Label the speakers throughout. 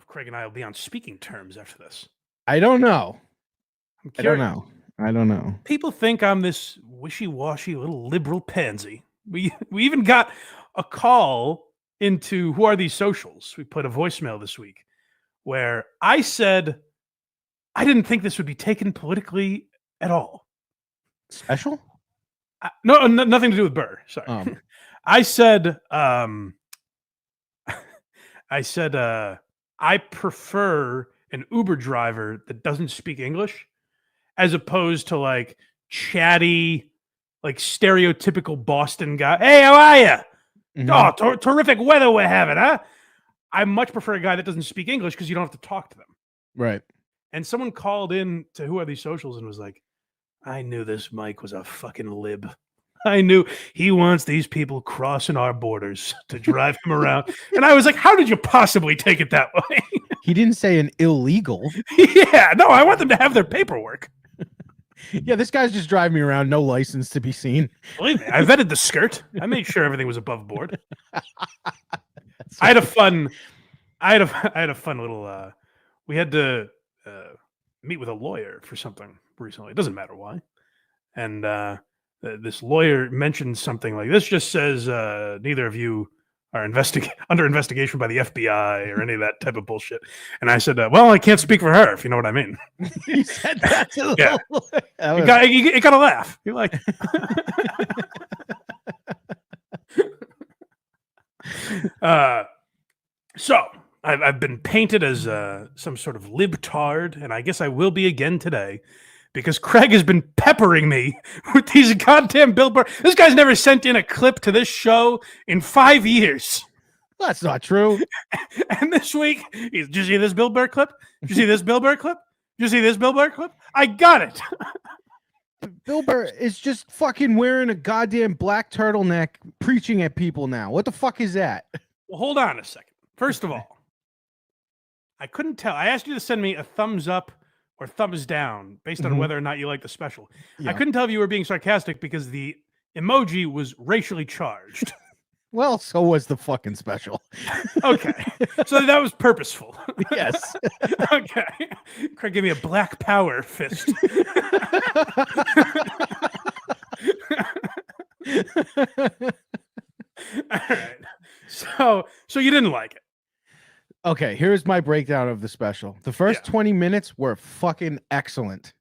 Speaker 1: if Craig and I will be on speaking terms after this.
Speaker 2: I don't know.
Speaker 1: I
Speaker 2: don't know.
Speaker 1: People think I'm this wishy-washy little liberal pansy. We even got a call into Who Are These Socials? We put a voicemail this week where I said I didn't think this would be taken politically at all.
Speaker 2: Special?
Speaker 1: No, nothing to do with Burr. Sorry. I said I prefer an Uber driver that doesn't speak English as opposed to like chatty, like stereotypical Boston guy. Hey, how are you? Mm-hmm. Oh, terrific weather we're having, huh? I much prefer a guy that doesn't speak English because you don't have to talk to them.
Speaker 2: Right.
Speaker 1: And someone called in to Who Are These Socials and was like, I knew this Mike was a fucking lib. I knew he wants these people crossing our borders to drive him around. And I was like, how did you possibly take it that way?
Speaker 2: He didn't say an illegal.
Speaker 1: Yeah, no, I want them to have their paperwork.
Speaker 2: Yeah, this guy's just driving me around, no license to be seen.
Speaker 1: Believe me, I vetted the skirt. I made sure everything was above board. I had a fun little. We had to meet with a lawyer for something recently. It doesn't matter why. And this lawyer mentioned something like, this just says neither of you are under investigation by the FBI or any of that type of bullshit. And I said, well, I can't speak for her, if you know what I mean.
Speaker 2: He said that to the
Speaker 1: yeah.
Speaker 2: lawyer.
Speaker 1: It got a laugh. You're like... So I've been painted as some sort of libtard, and I guess I will be again today, because Craig has been peppering me with these goddamn Bill Burr. This guy's never sent in a clip to this show in 5 years.
Speaker 2: That's not true.
Speaker 1: And this week, did you see this Bill Burr clip? Did you see this Bill Burr clip? Did you see this Bill Burr clip? I got it.
Speaker 2: Bill Burr is just fucking wearing a goddamn black turtleneck preaching at people now. What the fuck is that?
Speaker 1: Well, hold on a second. First of all, I couldn't tell. I asked you to send me a thumbs up or thumbs down based on whether or not you like the special. Yeah. I couldn't tell if you were being sarcastic because the emoji was racially charged.
Speaker 2: Well, so was the fucking special.
Speaker 1: Okay. So that was purposeful.
Speaker 2: Yes.
Speaker 1: Okay. Craig gave me a black power fist. All right. So you didn't like it.
Speaker 2: Okay, here's my breakdown of the special. The first 20 minutes were fucking excellent.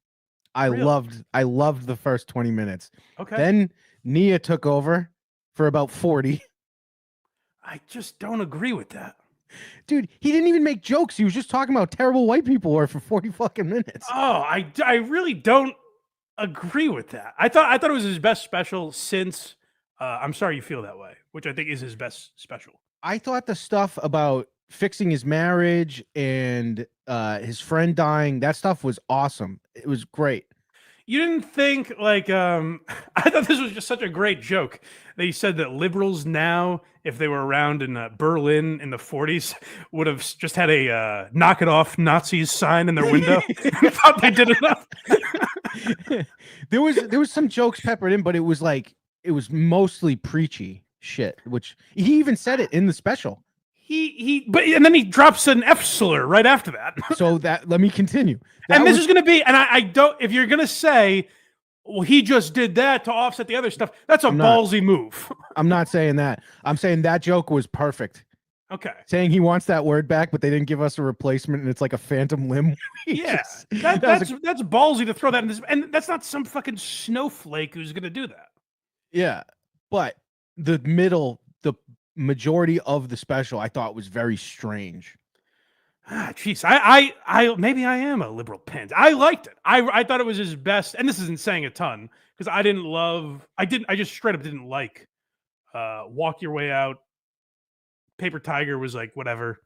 Speaker 2: I loved the first 20 minutes.
Speaker 1: Okay.
Speaker 2: Then Nia took over for about 40.
Speaker 1: I just don't agree with that.
Speaker 2: Dude, he didn't even make jokes. He was just talking about how terrible white people were for 40 fucking minutes.
Speaker 1: Oh, I really don't agree with that. I thought it was his best special since I'm Sorry You Feel That Way, which I think is his best special.
Speaker 2: I thought the stuff about fixing his marriage and his friend dying, that stuff was awesome. It was great.
Speaker 1: You didn't think like I thought this was just such a great joke. They said that liberals now, if they were around in Berlin in the 40s, would have just had a knock it off Nazis sign in their window and thought they did enough.
Speaker 2: There was some jokes peppered in, but it was mostly preachy shit, which he even said it in the special.
Speaker 1: And then he drops an F slur right after that.
Speaker 2: So let me continue.
Speaker 1: This is going to be, and I don't, if you're going to say, well, he just did that to offset the other stuff, that's ballsy move.
Speaker 2: I'm not saying that. I'm saying that joke was perfect.
Speaker 1: Okay.
Speaker 2: Saying he wants that word back, but they didn't give us a replacement, and it's like a phantom limb.
Speaker 1: Yeah. That's ballsy to throw that in this, and that's not some fucking snowflake who's going to do that.
Speaker 2: Yeah. But the majority of the special I thought was very strange.
Speaker 1: Jeez, I maybe I am a liberal pant. I liked it. I thought it was his best, and this isn't saying a ton because I just straight up didn't like Walk Your Way Out. Paper Tiger was like whatever.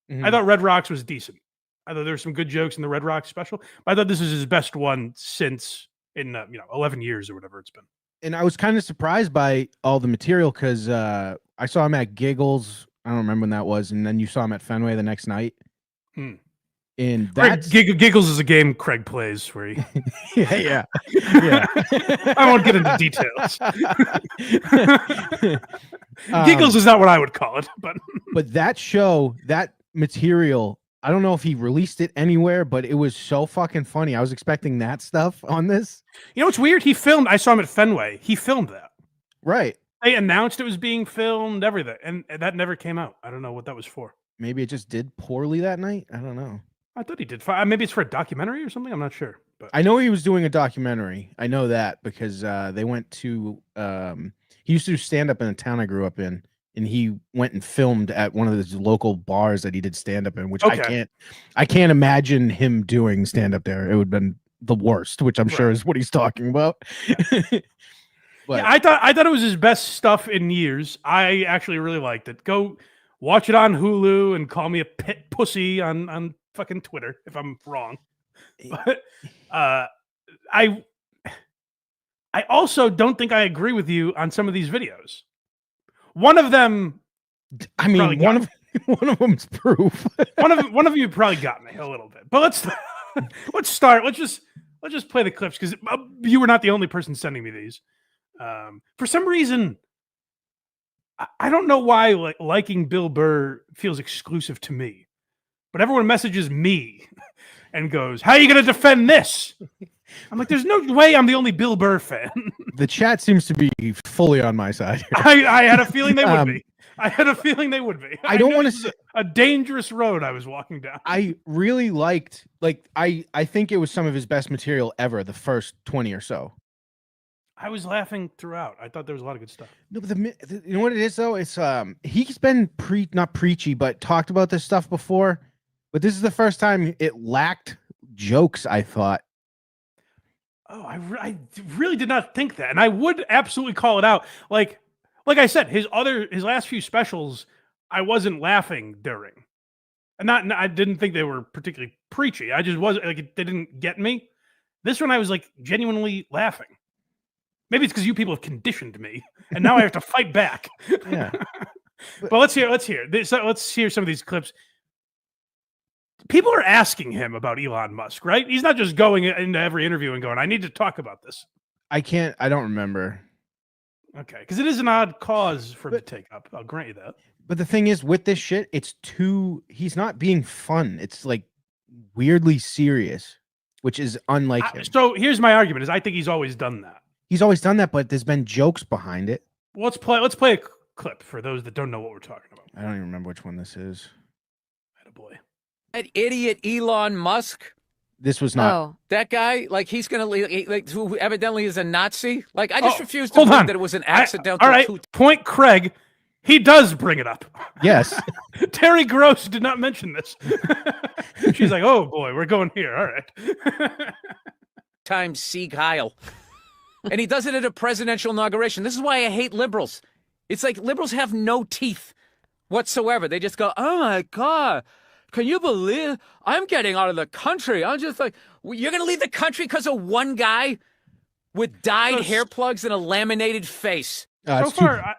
Speaker 1: Mm-hmm. I thought Red Rocks was decent. I thought there were some good jokes in the Red Rocks special, but I thought this is his best one since in 11 years or whatever it's been. And
Speaker 2: I was kind of surprised by all the material because I saw him at Giggles. I don't remember when that was, and then you saw him at Fenway the next night. And that
Speaker 1: Giggles is a game Craig plays where he
Speaker 2: yeah.
Speaker 1: I won't get into details. Giggles is not what I would call it, but
Speaker 2: that show, that material, I don't know if he released it anywhere, but it was so fucking funny. I was expecting that stuff on this.
Speaker 1: You know what's weird? He filmed. I saw him at Fenway. He filmed that.
Speaker 2: Right.
Speaker 1: They announced it was being filmed, everything, and that never came out. I don't know what that was for.
Speaker 2: Maybe it just did poorly that night. I don't know.
Speaker 1: I thought he did fine. Maybe it's for a documentary or something. I'm not sure. But
Speaker 2: I know he was doing a documentary. I know that because they went to. He used to do stand up in a town I grew up in, and he went and filmed at one of those local bars that he did stand up in. Which I can't imagine him doing stand up there. It would have been the worst, which I'm sure is what he's talking about.
Speaker 1: Yeah. But, yeah, I thought it was his best stuff in years. I actually really liked it. Go watch it on Hulu and call me a pussy on fucking Twitter if I'm wrong. But I also don't think I agree with you on some of these videos. One of them,
Speaker 2: I mean, one of them's proof.
Speaker 1: one of you probably got me a little bit. But let's start. Let's just play the clips because you were not the only person sending me these. For some reason, I don't know why liking Bill Burr feels exclusive to me, but everyone messages me and goes, "How are you going to defend this?" I'm like, "There's no way I'm the only Bill Burr fan."
Speaker 2: The chat seems to be fully on my side here.
Speaker 1: I had a feeling they would be. I had a feeling they would be.
Speaker 2: I don't want to say
Speaker 1: a dangerous road I was walking down.
Speaker 2: I really liked, I think it was some of his best material ever, the first 20 or so.
Speaker 1: I was laughing throughout. I thought there was a lot of good stuff.
Speaker 2: No, but you know what it is though? It's he's been not preachy, but talked about this stuff before. But this is the first time it lacked jokes, I thought.
Speaker 1: Oh, I really did not think that, and I would absolutely call it out. Like I said, his last few specials, I wasn't laughing during, and I didn't think they were particularly preachy. I just wasn't they didn't get me. This one, I was like genuinely laughing. Maybe it's because you people have conditioned me, and now I have to fight back.
Speaker 2: Yeah.
Speaker 1: But let's hear some of these clips. People are asking him about Elon Musk, right? He's not just going into every interview and going, "I need to talk about this."
Speaker 2: I don't remember.
Speaker 1: Okay, because it is an odd cause for him to take up. I'll grant you that. But
Speaker 2: the thing is, with this shit, he's not being fun. It's like weirdly serious, which is unlike him.
Speaker 1: So here's my argument: is I think he's always done that.
Speaker 2: He's always done that, but there's been jokes behind it.
Speaker 1: Well, let's play a clip for those that don't know what we're talking about.
Speaker 2: I don't even remember which one this is.
Speaker 1: Attaboy.
Speaker 3: That idiot Elon Musk.
Speaker 2: This was not
Speaker 3: that guy. Like he's gonna who evidently is a Nazi. Like I just refuse to
Speaker 1: hold
Speaker 3: believe
Speaker 1: on.
Speaker 3: that it was an accidental.
Speaker 1: All right, point Craig. He does bring it up.
Speaker 2: Yes.
Speaker 1: Terry Gross did not mention this. She's like, "Oh boy, we're going here." All right.
Speaker 3: Times Sieg Heil. And he does it at a presidential inauguration. This is why I hate liberals. It's like liberals have no teeth whatsoever. They just go, "Oh my God, can you believe I'm getting out of the country?" I'm just like, you're going to leave the country because of one guy with dyed hair plugs and a laminated face.
Speaker 1: So far,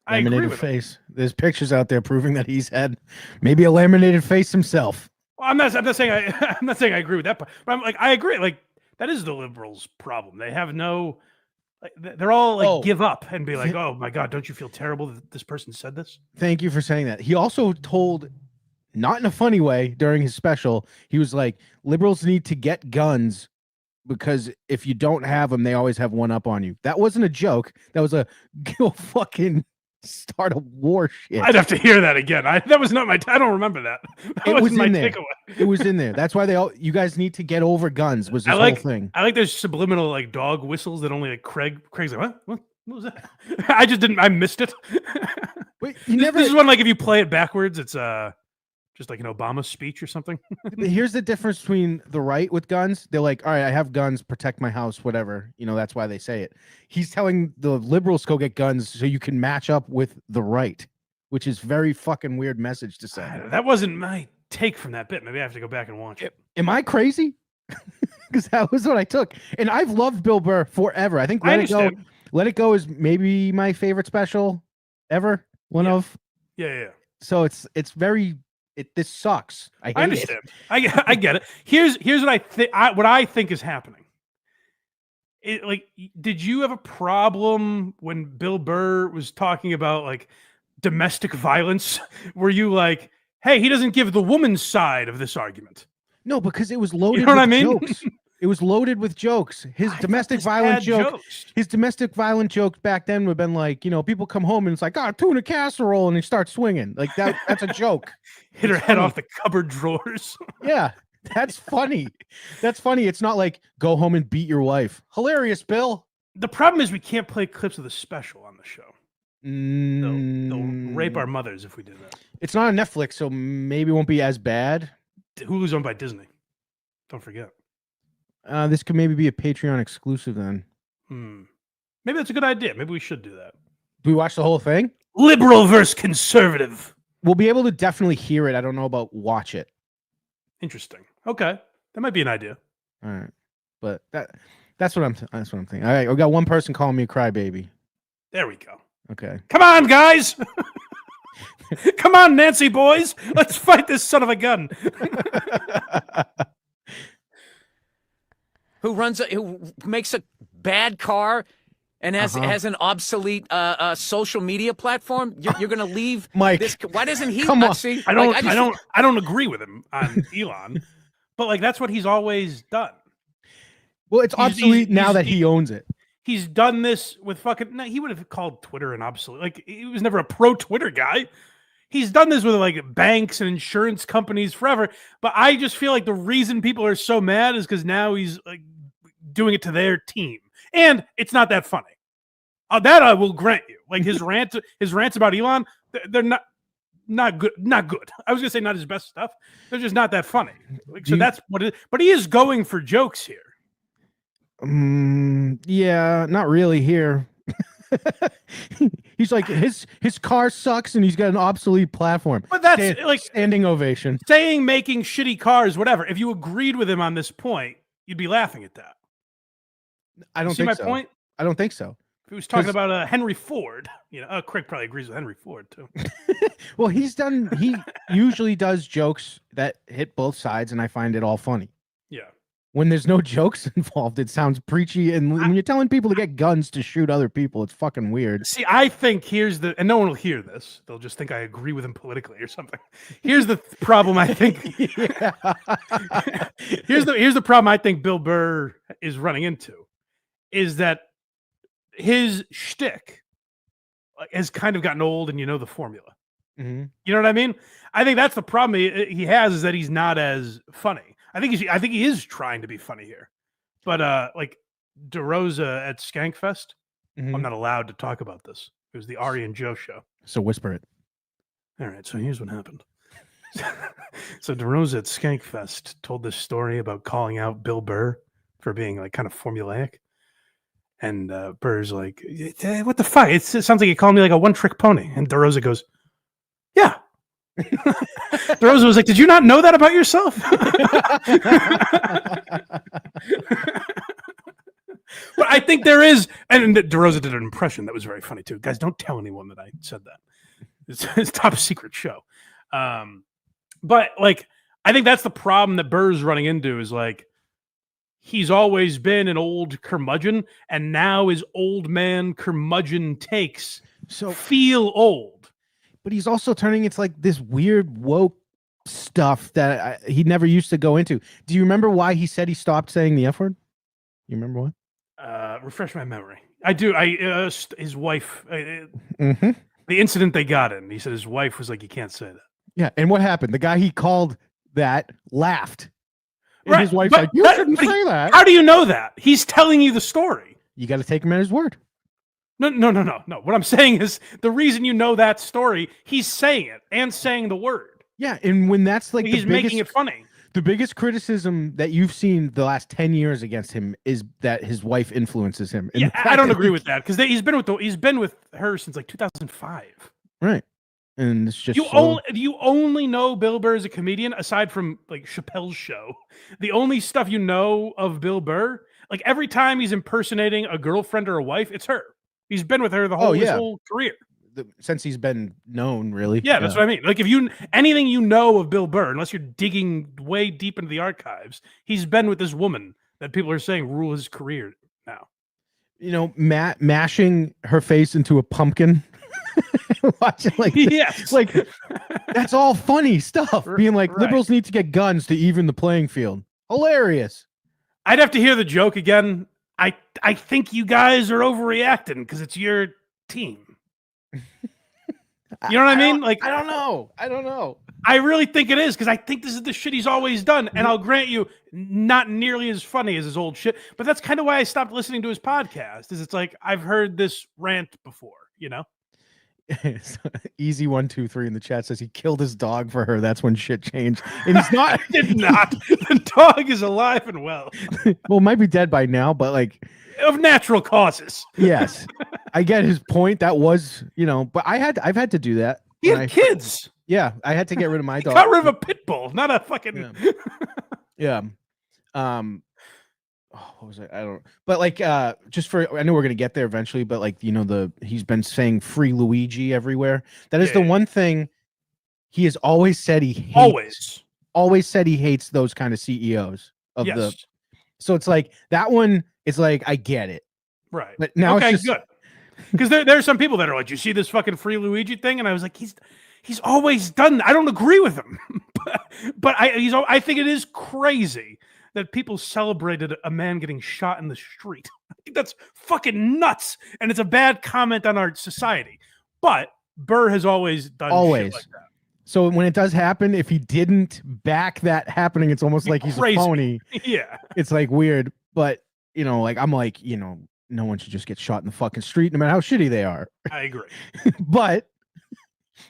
Speaker 1: I agree with
Speaker 2: face. There's pictures out there proving that he's had maybe a laminated face himself.
Speaker 1: Well, I'm not saying I'm not saying I agree with that, but I'm like, I agree. Like, that is the liberals' problem. They have no, they're all like give up and be like, "Oh my God, don't you feel terrible that this person said this?"
Speaker 2: Thank you for saying that. He also told, not in a funny way, during his special, he was like, liberals need to get guns because if you don't have them, they always have one up on you. That wasn't a joke. That was a go fucking start a war shit.
Speaker 1: I'd have to hear that again. That was not my. I don't remember that. That
Speaker 2: was
Speaker 1: my
Speaker 2: in there.
Speaker 1: takeaway.
Speaker 2: It was in there. That's why you guys need to get over guns. Was this whole thing?
Speaker 1: I like those subliminal like dog whistles that only like Craig's like, what was that? I just didn't. I missed it.
Speaker 2: Wait,
Speaker 1: this is one like if you play it backwards, it's just like an Obama speech or something.
Speaker 2: Here's the difference between the right with guns. They're like, "All right, I have guns, protect my house, whatever." You know, that's why they say it. He's telling the liberals to go get guns so you can match up with the right, which is very fucking weird message to say.
Speaker 1: That wasn't my take from that bit. Maybe I have to go back and watch it.
Speaker 2: Am I crazy? Because that was what I took. And I've loved Bill Burr forever. I think Let It Go is maybe my favorite special ever. One of.
Speaker 1: Yeah.
Speaker 2: So it's very. This sucks. I
Speaker 1: understand. I get it. Here's what I think is happening. Did you have a problem when Bill Burr was talking about like domestic violence? Were you like, hey, he doesn't give the woman's side of this argument.
Speaker 2: No, because it was loaded
Speaker 1: You know what
Speaker 2: with
Speaker 1: I mean?
Speaker 2: jokes. It was loaded with jokes. His
Speaker 1: I
Speaker 2: domestic
Speaker 1: thought this
Speaker 2: violence
Speaker 1: had
Speaker 2: joke.
Speaker 1: jokes.
Speaker 2: His domestic violent jokes back then would have been like, people come home and it's like, tuna casserole, and he starts swinging. Like that's a joke.
Speaker 1: Hit her
Speaker 2: It's
Speaker 1: head
Speaker 2: funny.
Speaker 1: off the cupboard drawers.
Speaker 2: Yeah, that's funny. That's funny. It's not like go home and beat your wife. Hilarious, Bill.
Speaker 1: The problem is we can't play clips of the special on the show. They'll rape our mothers if we do that.
Speaker 2: It's not on Netflix, so maybe it won't be as bad.
Speaker 1: Hulu's owned by Disney. Don't forget.
Speaker 2: This could maybe be a Patreon exclusive then.
Speaker 1: Maybe that's a good idea. Maybe we should do that.
Speaker 2: Do we watch the whole thing?
Speaker 1: Liberal versus conservative.
Speaker 2: We'll be able to definitely hear it. I don't know about watch it.
Speaker 1: Interesting. Okay, that might be an idea.
Speaker 2: All right, but that's what I'm thinking. All right, we got one person calling me a crybaby.
Speaker 1: There we go.
Speaker 2: Okay.
Speaker 1: Come on, guys. Come on, Nancy boys. Let's fight this son of a gun.
Speaker 3: Who makes a bad car and has an obsolete social media platform? You're going to leave
Speaker 2: Mike.
Speaker 3: this. Why doesn't he?
Speaker 2: Come on.
Speaker 3: See,
Speaker 1: I don't agree with him on Elon, but like that's what he's always done.
Speaker 2: Well, it's obsolete now that he owns it.
Speaker 1: He's done this with fucking. No, he would have called Twitter an obsolete. Like he was never a pro Twitter guy. He's done this with like banks and insurance companies forever. But I just feel like the reason people are so mad is because now he's like doing it to their team, and it's not that funny. That I will grant you. Like his rants about Elon, they're not good. Not good. I was gonna say not his best stuff. They're just not that funny. Like, so that's what it is. But he is going for jokes here.
Speaker 2: Yeah, not really here. He's like his car sucks and he's got an obsolete platform.
Speaker 1: But that's like
Speaker 2: standing ovation.
Speaker 1: Saying making shitty cars, whatever. If you agreed with him on this point, you'd be laughing at that.
Speaker 2: I don't
Speaker 1: see
Speaker 2: think
Speaker 1: my
Speaker 2: so.
Speaker 1: point.
Speaker 2: I don't think so.
Speaker 1: If he was talking about Henry Ford, Craig probably agrees with Henry Ford too.
Speaker 2: Well, he usually does jokes that hit both sides, and I find it all funny.
Speaker 1: Yeah.
Speaker 2: When there's no jokes involved, it sounds preachy. And when you're telling people to get guns to shoot other people, it's fucking weird.
Speaker 1: See, I think and no one will hear this. They'll just think I agree with him politically or something. Here's the problem, I think. Here's the problem I think Bill Burr is running into, is that his shtick has kind of gotten old, and the formula.
Speaker 2: Mm-hmm.
Speaker 1: You know what I mean? I think that's the problem he has, is that he's not as funny. I think he is trying to be funny here, but like DeRosa at Skankfest, I'm not allowed to talk about this. It was the Ari and Joe show.
Speaker 2: So whisper it.
Speaker 1: All right, so here's what happened. So DeRosa at Skankfest told this story about calling out Bill Burr for being like kind of formulaic, and Burr's like, "What the fuck? It sounds like you called me like a one-trick pony." And DeRosa goes, "Yeah." DeRosa was like, "Did you not know that about yourself?" But I think there is, and DeRosa did an impression that was very funny too. Guys, don't tell anyone that I said that. It's top secret show. But like, I think that's the problem that Burr's running into, is like, he's always been an old curmudgeon, and now his old man curmudgeon takes feel old.
Speaker 2: But he's also turning into like this weird woke stuff that he never used to go into. Do you remember why he said he stopped saying the F word? You remember what?
Speaker 1: Refresh my memory. I do. His wife,
Speaker 2: the
Speaker 1: incident they got in, he said his wife was like, "You can't say that."
Speaker 2: Yeah. And what happened? The guy he called that laughed. And
Speaker 1: right.
Speaker 2: his wife's like, "You shouldn't say that."
Speaker 1: How do you know that? He's telling you the story.
Speaker 2: You got to take him at his word.
Speaker 1: No. What I'm saying is, the reason you know that story, he's saying it and saying the word.
Speaker 2: Yeah, and when that's like
Speaker 1: he's making it funny.
Speaker 2: The biggest criticism that you've seen the last 10 years against him is that his wife influences him.
Speaker 1: Yeah, I don't agree with that, because he's been with her since like 2005.
Speaker 2: Right. And it's just
Speaker 1: you only know Bill Burr as a comedian aside from like Chappelle's show. The only stuff you know of Bill Burr, like every time he's impersonating a girlfriend or a wife, it's her. He's been with her his whole career.
Speaker 2: Since he's been known, really.
Speaker 1: Yeah, that's what I mean. Like, if anything you know of Bill Burr, unless you're digging way deep into the archives, he's been with this woman that people are saying rule his career now.
Speaker 2: Mashing her face into a pumpkin. Watching like
Speaker 1: Yes.
Speaker 2: like that's all funny stuff. Being like
Speaker 1: Right.
Speaker 2: liberals need to get guns to even the playing field. Hilarious.
Speaker 1: I'd have to hear the joke again. I think you guys are overreacting because it's your team. You know what I mean? Like
Speaker 2: I don't know.
Speaker 1: I really think it is because I think this is the shit he's always done. And I'll grant you, not nearly as funny as his old shit. But that's kind of why I stopped listening to his podcast. Is it's like I've heard this rant before, you know?
Speaker 2: Easy 1 2 3 in the chat says he killed his dog for her. That's when shit changed. And he's not.
Speaker 1: Did not. The dog is alive and well.
Speaker 2: Well, might be dead by now, but like
Speaker 1: of natural causes.
Speaker 2: yes, I get his point. That was, but I've had to do that.
Speaker 1: He had kids.
Speaker 2: Yeah, I had to get rid of my dog.
Speaker 1: Got rid of a pit bull, not a fucking.
Speaker 2: Yeah. What was it? I don't. But like, just for I know we're gonna get there eventually. But like, he's been saying "Free Luigi" everywhere. That is the one thing he has always said he hates. Always said he hates those kind of CEOs of the. So it's like that one is like I get it,
Speaker 1: right?
Speaker 2: But now
Speaker 1: okay,
Speaker 2: it's just
Speaker 1: good. Because there are some people that are like, "You see this fucking Free Luigi thing?" And I was like, He's always done. I don't agree with him, but I think it is crazy that people celebrated a man getting shot in the street. I think that's fucking nuts, and it's a bad comment on our society. But Burr has always done shit like that.
Speaker 2: So when it does happen, if he didn't back that happening, it's almost like he's a phony.
Speaker 1: Yeah,
Speaker 2: it's like weird. But like I'm like no one should just get shot in the fucking street, no matter how shitty they are.
Speaker 1: I agree.
Speaker 2: But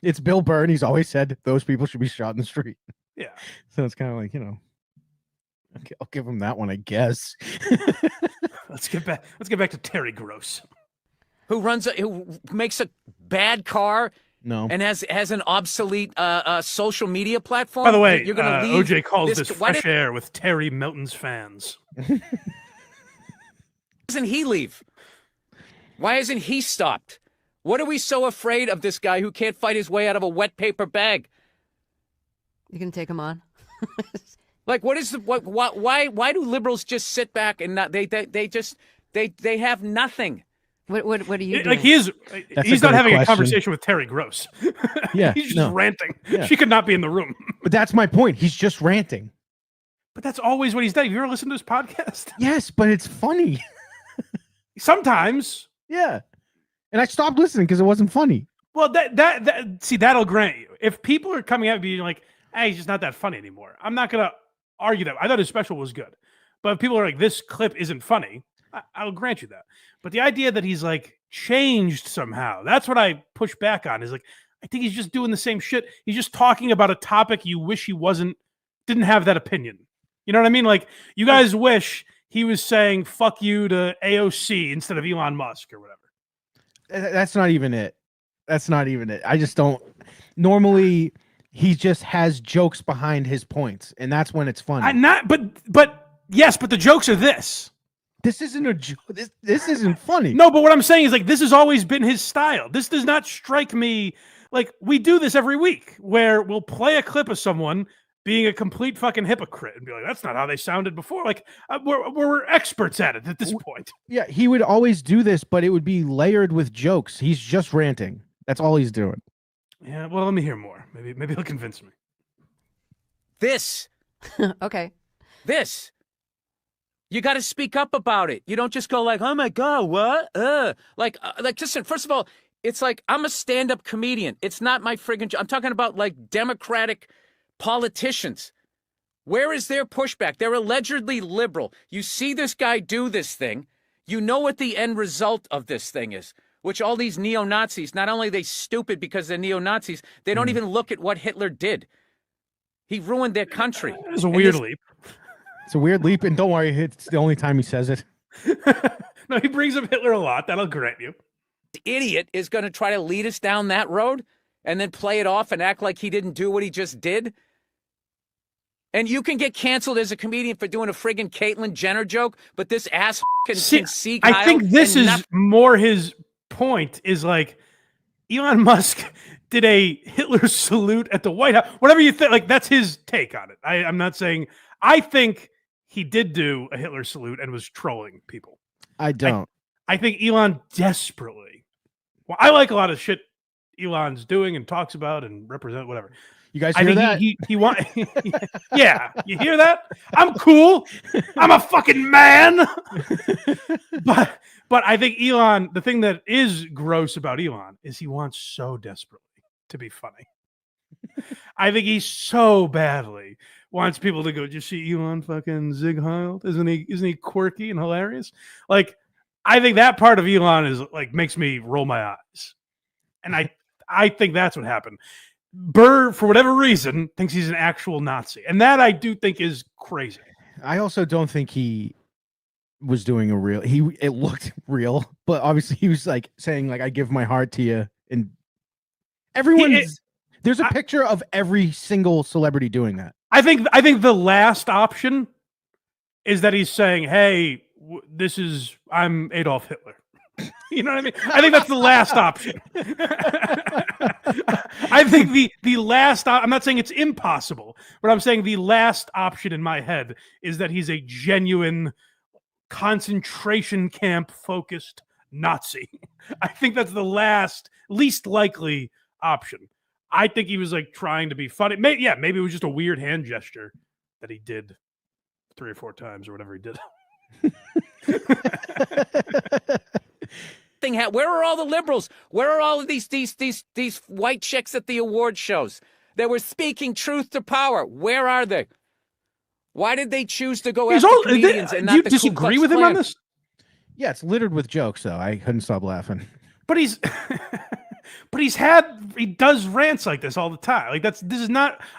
Speaker 2: it's Bill Burr, and he's always said those people should be shot in the street.
Speaker 1: Yeah.
Speaker 2: So it's kind of like okay, I'll give him that one, I guess.
Speaker 1: Let's get back to Terry Gross,
Speaker 3: who makes a bad car.
Speaker 2: No,
Speaker 3: and has an obsolete social media platform.
Speaker 1: By the way,
Speaker 3: you're gonna leave.
Speaker 1: OJ calls this fresh air with Terry Milton's fans.
Speaker 3: Doesn't he leave? Why isn't he stopped? What are we so afraid of this guy who can't fight his way out of a wet paper bag?
Speaker 4: You can take him on.
Speaker 3: Like, what is the why do liberals just sit back and not they have nothing?
Speaker 4: What are you doing?
Speaker 1: Like he's not having a conversation with Terry Gross.
Speaker 2: Yeah,
Speaker 1: he's just ranting.
Speaker 2: Yeah.
Speaker 1: She could not be in the room.
Speaker 2: But that's my point. He's just ranting.
Speaker 1: But that's always what he's done. Have you ever listened to his podcast?
Speaker 2: Yes, but it's funny.
Speaker 1: Sometimes.
Speaker 2: Yeah. And I stopped listening because it wasn't funny.
Speaker 1: Well, that'll grant you. If people are coming at me being like, hey, he's just not that funny anymore, I'm not going to argue that. I thought his special was good. But if people are like, this clip isn't funny, I'll grant you that. But the idea that he's like changed somehow, that's what I push back on. Is like, I think he's just doing the same shit. He's just talking about a topic you wish he didn't have that opinion. You know what I mean? Like, you guys wish he was saying fuck you to AOC instead of Elon Musk or whatever.
Speaker 2: That's not even it. I just don't. Normally, he just has jokes behind his points, and that's when it's funny.
Speaker 1: But the jokes are this.
Speaker 2: This isn't a joke. This isn't funny.
Speaker 1: No, but what I'm saying is like this has always been his style. This does not strike me like we do this every week where we'll play a clip of someone being a complete fucking hypocrite and be like, that's not how they sounded before. Like we're experts at it at this point.
Speaker 2: Yeah, he would always do this, but it would be layered with jokes. He's just ranting. That's all he's doing.
Speaker 1: Yeah, well, let me hear more. Maybe he'll convince me.
Speaker 3: This.
Speaker 4: Okay.
Speaker 3: This. You got to speak up about it. You don't just go like, oh my God, what? Like, listen, first of all, it's like, I'm a stand-up comedian. It's not my friggin' job. I'm talking about like Democratic politicians. Where is their pushback? They're allegedly liberal. You see this guy do this thing. You know what the end result of this thing is, which all these neo-Nazis, not only are they stupid because they're neo-Nazis, they don't even look at what Hitler did. He ruined their country.
Speaker 1: It was a weird leap.
Speaker 2: It's a weird leap, and don't worry, it's the only time he says it.
Speaker 1: No, he brings up Hitler a lot. That'll grant you.
Speaker 3: The idiot is going to try to lead us down that road and then play it off and act like he didn't do what he just did. And you can get canceled as a comedian for doing a friggin' Caitlyn Jenner joke, but this ass can see Kyle.
Speaker 1: I think this is more his point, is like Elon Musk did a Hitler salute at the White House. Whatever you think, like that's his take on it. I'm not saying. I think he did do a Hitler salute and was trolling people.
Speaker 2: I don't.
Speaker 1: I think Elon desperately. Well, I like a lot of shit Elon's doing and talks about and represent whatever.
Speaker 2: You guys
Speaker 1: I
Speaker 2: hear
Speaker 1: think
Speaker 2: that?
Speaker 1: he want yeah, you hear that? I'm cool. I'm a fucking man. but I think Elon, the thing that is gross about Elon is he wants so desperately to be funny. I think he so badly wants people to go, "Did you see Elon fucking Zig Heil? Isn't he quirky and hilarious?" Like, I think that part of Elon is like makes me roll my eyes. And I think that's what happened. Burr, for whatever reason, thinks he's an actual Nazi. And that I do think is crazy.
Speaker 2: I also don't think he was doing a real. It looked real, but obviously he was like saying like, "I give my heart to you," and there's a picture of every single celebrity doing that.
Speaker 1: I think the last option is that he's saying, "Hey, I'm Adolf Hitler." You know what I mean? I think that's the last option. I think the last. I'm not saying it's impossible, but I'm saying the last option in my head is that he's a genuine concentration camp focused Nazi. I think that's the least likely option. I think he was like trying to be funny. Maybe it was just a weird hand gesture that he did 3 or 4 times or whatever he did.
Speaker 3: Where are all the liberals? Where are all of these white chicks at the award shows that were speaking truth to power? Where are they? Why did they choose to go after comedians and not
Speaker 1: do you
Speaker 3: the
Speaker 1: disagree
Speaker 3: Ku Klux
Speaker 1: with him
Speaker 3: Klan?
Speaker 1: on this?
Speaker 2: Yeah, it's littered with jokes, though. I couldn't stop laughing.
Speaker 1: But he does rants like this all the time. Like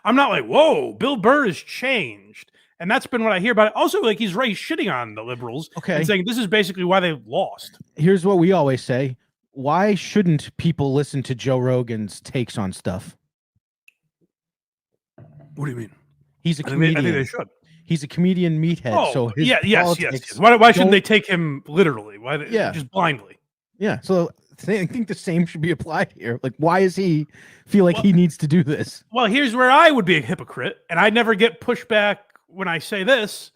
Speaker 1: I'm not like, whoa, Bill Burr has changed. And that's been what I hear about it. Also, like he's shitting on the liberals and saying this is basically why they lost.
Speaker 2: Here's what we always say. Why shouldn't people listen to Joe Rogan's takes on stuff?
Speaker 1: What do you mean?
Speaker 2: He's a comedian.
Speaker 1: I think they should.
Speaker 2: He's a comedian meathead. So
Speaker 1: yes. Why shouldn't they take him literally? Just blindly?
Speaker 2: Yeah. So I think the same should be applied here. Like, why does he feel like he needs to do this?
Speaker 1: Well, here's where I would be a hypocrite, and I never get pushback when I say this.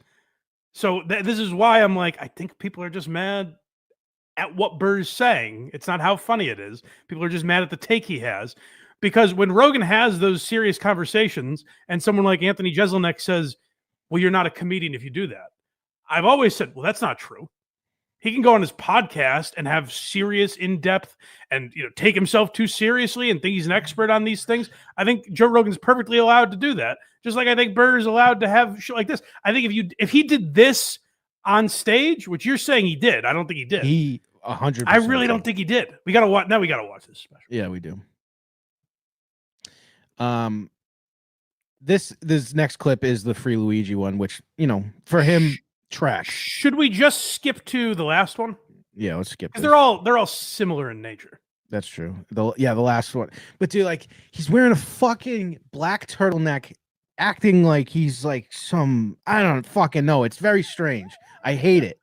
Speaker 1: So this is why I'm like, I think people are just mad at what Burr's saying. It's not how funny it is. People are just mad at the take he has. Because when Rogan has those serious conversations and someone like Anthony Jeselnik says, well, you're not a comedian if you do that. I've always said, well, that's not true. He can go on his podcast and have serious, in-depth, and take himself too seriously and think he's an expert on these things. I think Joe Rogan's perfectly allowed to do that. Just like I think Burr is allowed to have shit like this. I think if he did this on stage, which you're saying he did, I don't think he did.
Speaker 2: He 100%.
Speaker 1: I really don't think he did. We gotta watch this special.
Speaker 2: Yeah, we do. This next clip is the Free Luigi one, which for him. Trash.
Speaker 1: Should we just skip to the last one?
Speaker 2: Yeah, let's skip.
Speaker 1: Because they're all similar in nature.
Speaker 2: That's true. The last one. But dude, like he's wearing a fucking black turtleneck, acting like he's like I don't fucking know. It's very strange. I hate it.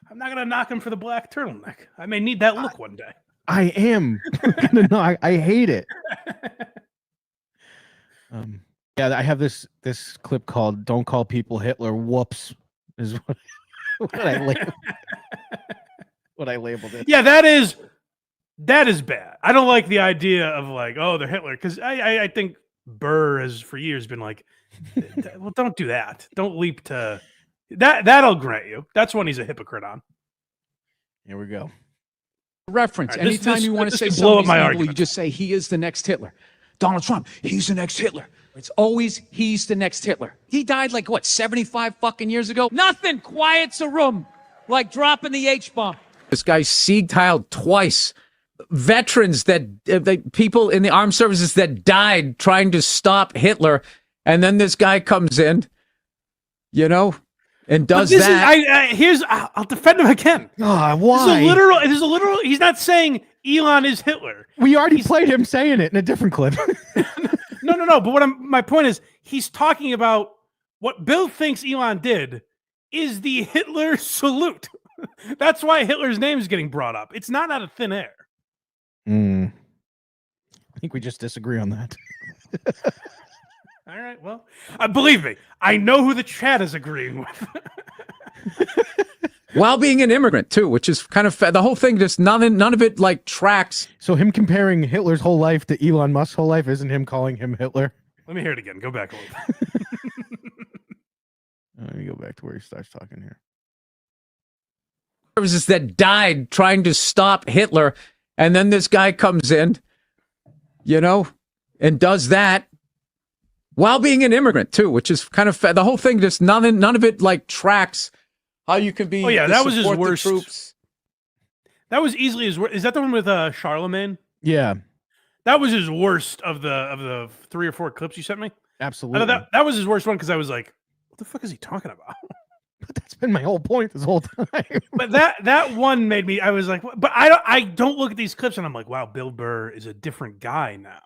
Speaker 1: I'm not gonna knock him for the black turtleneck. I may need that look one day.
Speaker 2: I am gonna know. I hate it. Yeah, I have this clip called "Don't Call People Hitler." Whoops. Is what I labeled it.
Speaker 1: Yeah, that is bad. I don't like the idea of like, oh, they're Hitler, because I think Burr has for years been like, well, don't do that. Don't leap to that. That'll grant you. That's one he's a hypocrite on.
Speaker 2: Here we go.
Speaker 5: Reference.
Speaker 1: Right,
Speaker 5: anytime you want to say
Speaker 1: blow up my
Speaker 5: evil,
Speaker 1: argument.
Speaker 5: you just say he is the next Hitler. Donald Trump, he's the next Hitler. It's always he's the next Hitler. He died like what, 75 fucking years ago? Nothing quiets a room like dropping the H-bomb.
Speaker 3: This guy Sieg Heiled twice. Veterans that people in the armed services that died trying to stop Hitler, and then this guy comes in, and does that.
Speaker 1: I'll defend him again.
Speaker 2: Oh, why?
Speaker 1: There's a literal. He's not saying Elon is Hitler.
Speaker 2: We already played him saying it in a different clip.
Speaker 1: No. But my point is, he's talking about what Bill thinks Elon did is the Hitler salute. That's why Hitler's name is getting brought up. It's not out of thin air.
Speaker 2: I think we just disagree on that.
Speaker 1: All right. Well, believe me, I know who the chat is agreeing with.
Speaker 3: while being an immigrant too, which is kind of the whole thing. Just none of it like tracks.
Speaker 2: So him comparing Hitler's whole life to Elon Musk's whole life isn't him calling him Hitler.
Speaker 1: Let me hear it again. Go back a little.
Speaker 2: Let me go back to where he starts talking here.
Speaker 3: Services that died trying to stop Hitler, and then this guy comes in, and does that while being an immigrant too, which is kind of the whole thing. Just none of it like tracks how you can be.
Speaker 1: Oh yeah, that was his
Speaker 3: support the
Speaker 1: worst.
Speaker 3: troops.
Speaker 1: That was easily his worst. Is that the one with Charlemagne?
Speaker 2: Yeah,
Speaker 1: That was his worst of the 3 or 4 clips you sent me. I
Speaker 2: absolutely.
Speaker 1: thought that was his worst one because I was like, what the fuck is he talking about?
Speaker 2: But that's been my whole point this whole time.
Speaker 1: But that one made me. I was like, but I don't look at these clips and I'm like, wow, Bill Burr is a different guy now.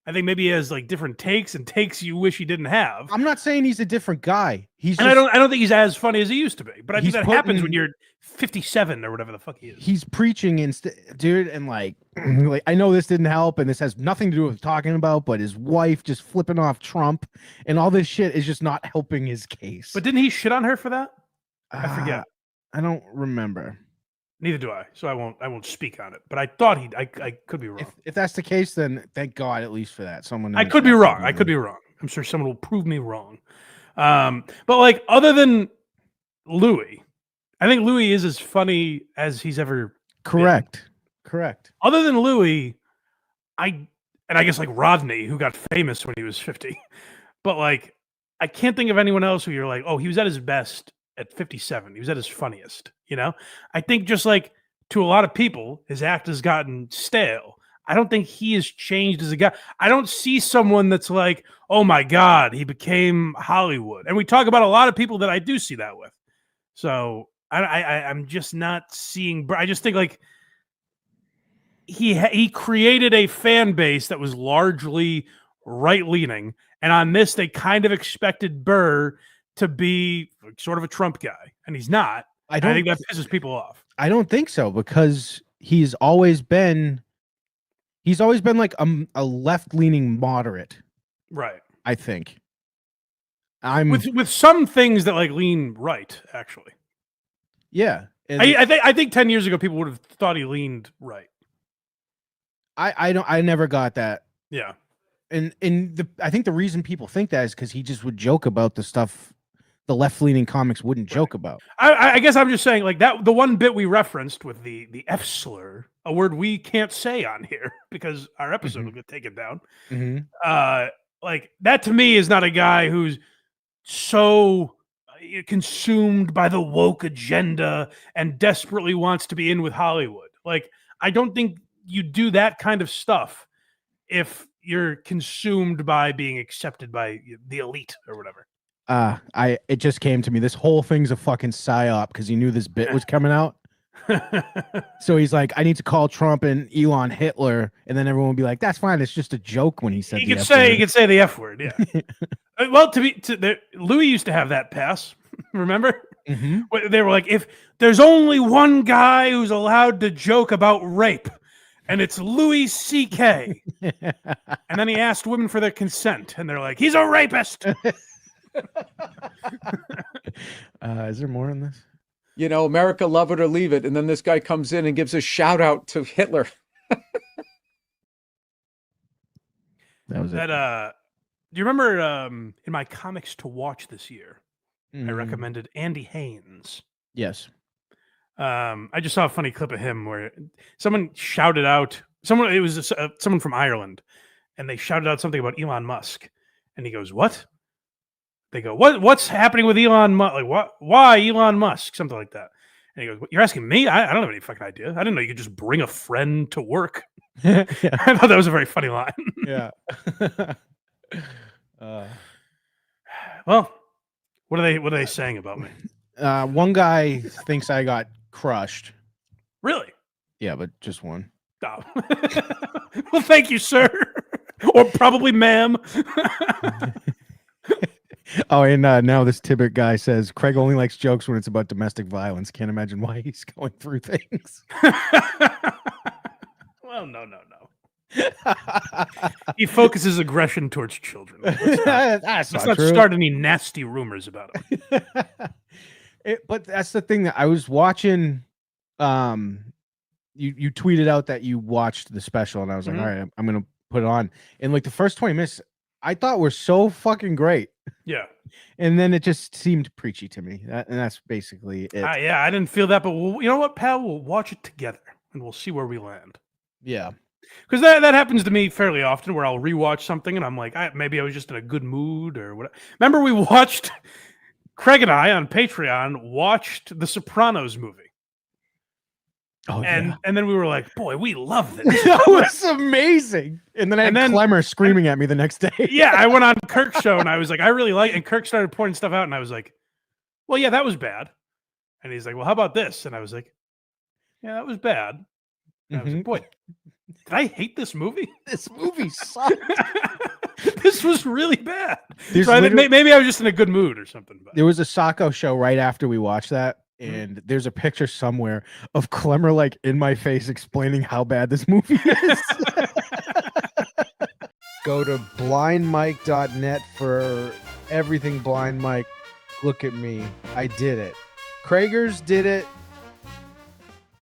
Speaker 1: I think maybe he has like different takes and takes you wish he didn't have.
Speaker 2: I'm not saying he's a different guy. He's
Speaker 1: And
Speaker 2: just,
Speaker 1: I don't think he's as funny as he used to be. But I think
Speaker 2: He's
Speaker 1: that happens when
Speaker 2: putting-
Speaker 1: you're 57 or whatever the fuck he is.
Speaker 2: he's preaching instead, dude, and like I know this didn't help, and this has nothing to do with talking about, but his wife just flipping off Trump and all this shit is just not helping his case.
Speaker 1: But didn't he shit on her for that? I forget.
Speaker 2: I don't remember.
Speaker 1: Neither do I. So I won't speak on it. But I thought I could be wrong.
Speaker 2: If that's the case, then thank God at least for that. Someone
Speaker 1: I
Speaker 2: knows
Speaker 1: could be
Speaker 2: that.
Speaker 1: wrong. I could be wrong. I'm sure someone will prove me wrong. But like other than Louis, I think Louis is as funny as he's ever.
Speaker 2: Correct. Correct.
Speaker 1: Other than Louis, I guess like Rodney, who got famous when he was 50. But like I can't think of anyone else who you're like, oh, he was at his best at 57. He was at his funniest. I think just like to a lot of people, his act has gotten stale. I don't think he has changed as a guy. I don't see someone that's like, oh my God, he became Hollywood. And we talk about a lot of people that I do see that with. So I'm just not seeing. I just think like he created a fan base that was largely right leaning, and on this they kind of expected Burr to be sort of a Trump guy, and he's not. I think that pisses people off.
Speaker 2: I don't think so, because he's always been like a left-leaning moderate.
Speaker 1: Right.
Speaker 2: I think.
Speaker 1: With some things that like lean right, actually.
Speaker 2: Yeah.
Speaker 1: I think 10 years ago people would have thought he leaned right.
Speaker 2: I never got that.
Speaker 1: Yeah.
Speaker 2: And I think the reason people think that is because he just would joke about the stuff the left-leaning comics wouldn't joke about.
Speaker 1: I guess I'm just saying like that. The one bit we referenced with the F slur, a word we can't say on here because our episode will get taken down. Like that to me is not a guy who's so consumed by the woke agenda and desperately wants to be in with Hollywood. Like I don't think you do that kind of stuff if you're consumed by being accepted by the elite or whatever.
Speaker 2: It just came to me. This whole thing's a fucking psyop because he knew this bit was coming out. So he's like, I need to call Trump and Elon Hitler, and then everyone will be like, "That's fine. It's just a joke." When he said,
Speaker 1: he could say the F word. Yeah. Well, Louis used to have that pass. Remember? They were like, if there's only one guy who's allowed to joke about rape, and it's Louis C.K. And then he asked women for their consent, and they're like, he's a rapist.
Speaker 2: Is there more in this?
Speaker 3: America, love it or leave it. And then this guy comes in and gives a shout out to Hitler.
Speaker 2: That was
Speaker 1: Do you remember in my comics to watch this year, I recommended Andy Haynes.
Speaker 2: Yes.
Speaker 1: I just saw a funny clip of him where someone shouted out, it was someone from Ireland, and they shouted out something about Elon Musk. And he goes, what? They go, what's happening with Elon Musk? Like, what? Why Elon Musk? Something like that. And he goes, you're asking me? I don't have any fucking idea. I didn't know you could just bring a friend to work. I thought that was a very funny line.
Speaker 2: Yeah.
Speaker 1: Well, what are they saying about me?
Speaker 2: One guy thinks I got crushed.
Speaker 1: Really?
Speaker 2: Yeah, but just one.
Speaker 1: Oh. Well, thank you, sir. Or probably ma'am.
Speaker 2: Oh, and now this Tibbet guy says Craig only likes jokes when it's about domestic violence. Can't imagine why he's going through things.
Speaker 1: Well, no. He focuses aggression towards children. Let's not
Speaker 2: That's not true.
Speaker 1: start any nasty rumors about him.
Speaker 2: But that's the thing that I was watching. You tweeted out that you watched the special, and I was like,
Speaker 1: Mhm.
Speaker 2: all right, I'm gonna put it on. And like the first 20 minutes, I thought were so fucking great,
Speaker 1: Yeah.
Speaker 2: and then it just seemed preachy to me. And that's basically it.
Speaker 1: Yeah, I didn't feel that, but you know what, pal? We'll watch it together, and we'll see where we land.
Speaker 2: Yeah.
Speaker 1: Because that happens to me fairly often, where I'll rewatch something, and I'm like, maybe I was just in a good mood or what. Remember, we watched Craig and I on Patreon watched the Sopranos movie.
Speaker 2: Oh
Speaker 1: And then we were like, boy, we love this.
Speaker 2: that was amazing. And then I had Clemmer screaming at me the next day.
Speaker 1: Yeah, I went on Kirk's show and I was like, I really like it. And Kirk started pointing stuff out, and I was like, well, yeah, that was bad. And he's like, well, how about this? And I was like, yeah, that was bad. And I was like, boy, did I hate this movie?
Speaker 2: This movie sucked.
Speaker 1: This was really bad.
Speaker 2: There's
Speaker 1: So
Speaker 2: literally-
Speaker 1: maybe I was just in a good mood or something. But
Speaker 2: There was a Sacco show right after we watched that, and there's a picture somewhere of Clemmer like in my face explaining how bad this movie is. Go to blindmike.net for everything Blind Mike. Look at me. I did it. Kragers did it.